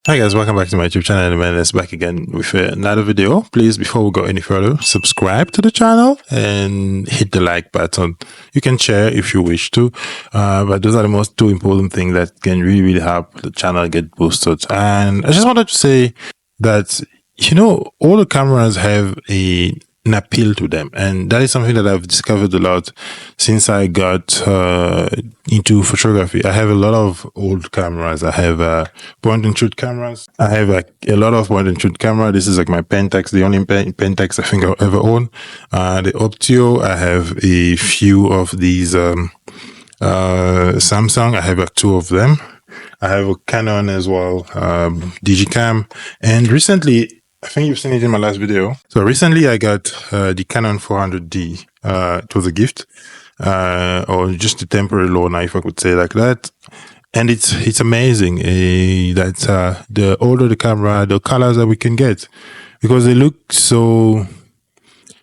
Hi guys, welcome back to my YouTube channel, and it's back again with another video. Please, before we go any further, subscribe to the channel and hit the like button. You can share if you wish to, but those are the most two important things that can really help the channel get boosted. And I just wanted to say that, all the cameras have an appeal to them, and that is something that I've discovered a lot since I got into photography. I have a lot of old cameras. I have point and shoot cameras. I have a lot of point and shoot camera. This is like my Pentax, the only Pentax I think I'll ever own. The Optio, I have a few of these Samsung. I have like two of them. I have a Canon as well, Digicam, and recently, I think you've seen it in my last video. So recently I got the Canon 400D. It was a gift, or just a temporary loan, if I could say like that. And it's amazing that the older the camera, the colors that we can get, because they look so.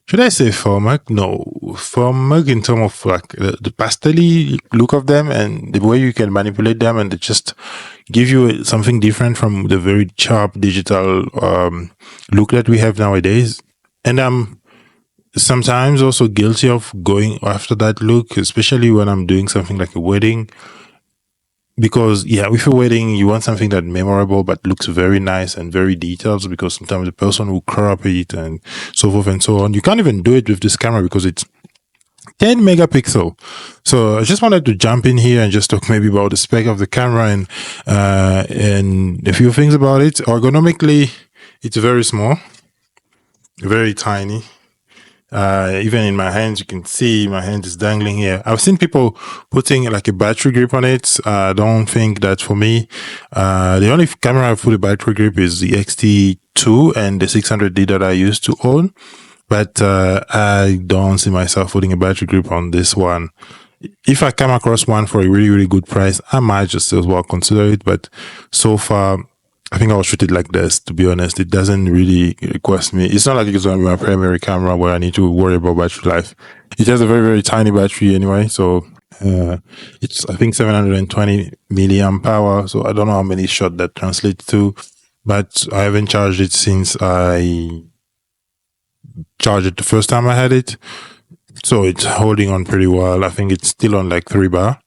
Should I say formac? No, formac in terms of like the pastel-y look of them and the way you can manipulate them, and they just give you something different from the very sharp digital look that we have nowadays. And I'm sometimes also guilty of going after that look, especially when I'm doing something like a wedding. Because with a wedding, you want something that memorable but looks very nice and very detailed, because sometimes the person will crop it and so forth and so on. You can't even do it with this camera because it's 10 megapixel. So I just wanted to jump in here and just talk maybe about the spec of the camera and a few things about it. Ergonomically, it's very small, very tiny. Even in my hands, you can see my hand is dangling here. I've seen people putting like a battery grip on it. I don't think that for me. The only camera I put a battery grip is the XT2 and the 600D that I used to own. But I don't see myself putting a battery grip on this one. If I come across one for a really, really good price, I might just as well consider it. But so far, I think I'll shoot it like this, to be honest. It doesn't really request me. It's not like it's going to be my primary camera where I need to worry about battery life. It has a very, very tiny battery anyway. So it's, I think, 720 milliamp power. So I don't know how many shots that translates to, but I haven't charged it since I charged it the first time I had it. So it's holding on pretty well. I think it's still on like 3 bar.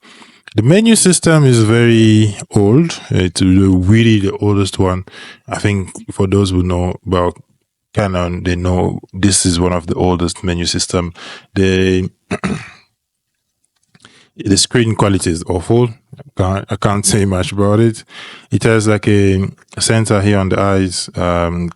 The menu system is very old. It's really the oldest one. I think for those who know about Canon, they know this is one of the oldest menu system. The screen quality is awful. I can't say much about it. It has like a sensor here on the eyes, a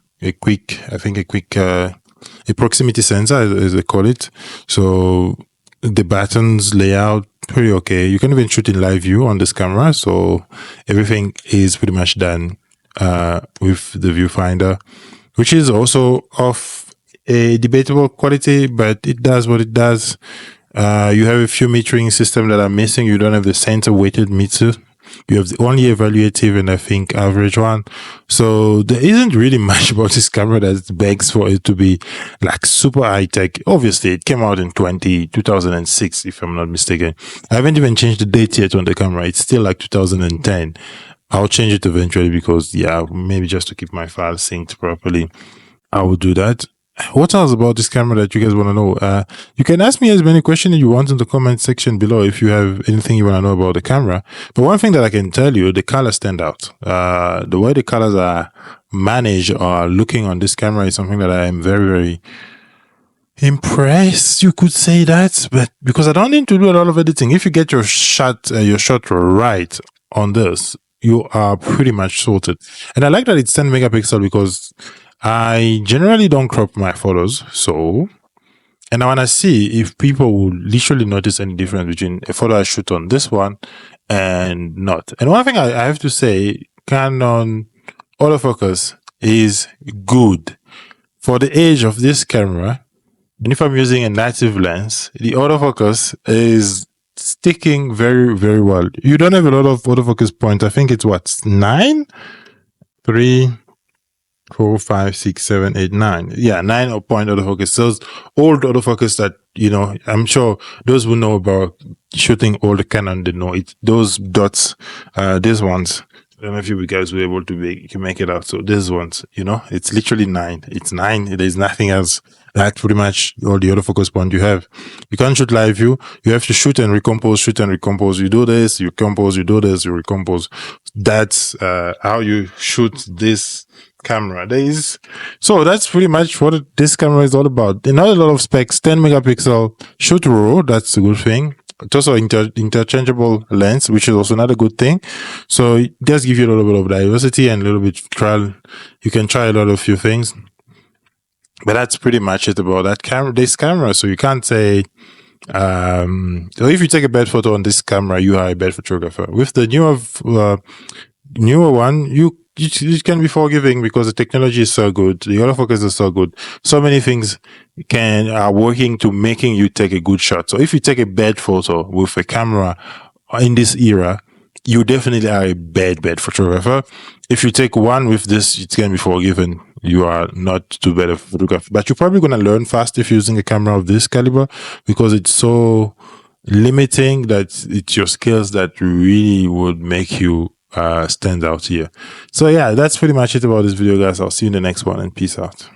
proximity sensor, as they call it. So the buttons layout, pretty okay. You can even shoot in live view on this camera, so everything is pretty much done with the viewfinder, which is also of a debatable quality, but it does what it does. You have a few metering systems that are missing. You don't have the center weighted meter. You have the only evaluative and I think average one. So there isn't really much about this camera that begs for it to be like super high tech. Obviously, it came out in 2006, if I'm not mistaken. I haven't even changed the date yet on the camera. It's still like 2010. I'll change it eventually because, maybe just to keep my files synced properly, I will do that. What else about this camera that you guys want to know? You can ask me as many questions you want in the comment section below if you have anything you want to know about the camera. But one thing that I can tell you, the colors stand out. The way the colors are managed or looking on this camera is something that I am very, very impressed, you could say that. But because I don't need to do a lot of editing. If you get your shot right on this, you are pretty much sorted. And I like that it's 10 megapixel because I generally don't crop my photos, and I want to see if people will literally notice any difference between a photo I shoot on this one and not. And one thing I have to say, Canon autofocus is good. For the age of this camera, and if I'm using a native lens, the autofocus is sticking very, very well. You don't have a lot of autofocus points. I think it's 9? 3, 4, 5, 6, 7, 8, 9. 9 point autofocus. Those old autofocus that, I'm sure those who know about shooting old Canon, they know it. Those dots, these ones I don't know if you guys were able to make it out. So this one's, it's literally 9. It's 9. There's nothing else. That's pretty much all the autofocus point you have. You can't shoot live view. You have to shoot and recompose, shoot and recompose. You do this, you compose, you do this, you recompose. That's how you shoot this camera. So that's pretty much what this camera is all about. Not a lot of specs. 10 megapixel shoot RAW. That's a good thing. It's also interchangeable lens, which is also another good thing. So it does give you a little bit of diversity and a little bit of trial. You can try a lot of few things, but that's pretty much it about this camera. So you can't say, so if you take a bad photo on this camera, you are a bad photographer. With the newer one, you can be forgiving because the technology is so good, the autofocus is so good, so many things are working to making you take a good shot. So if you take a bad photo with a camera in this era, you definitely are a bad photographer. If you take one with this, it can be forgiven. You are not too bad of a photographer, but you're probably going to learn fast if you're using a camera of this caliber, because it's so limiting that it's your skills that really would make you stand out here. So yeah, that's pretty much it about this video, guys. I'll see you in the next one, and peace out.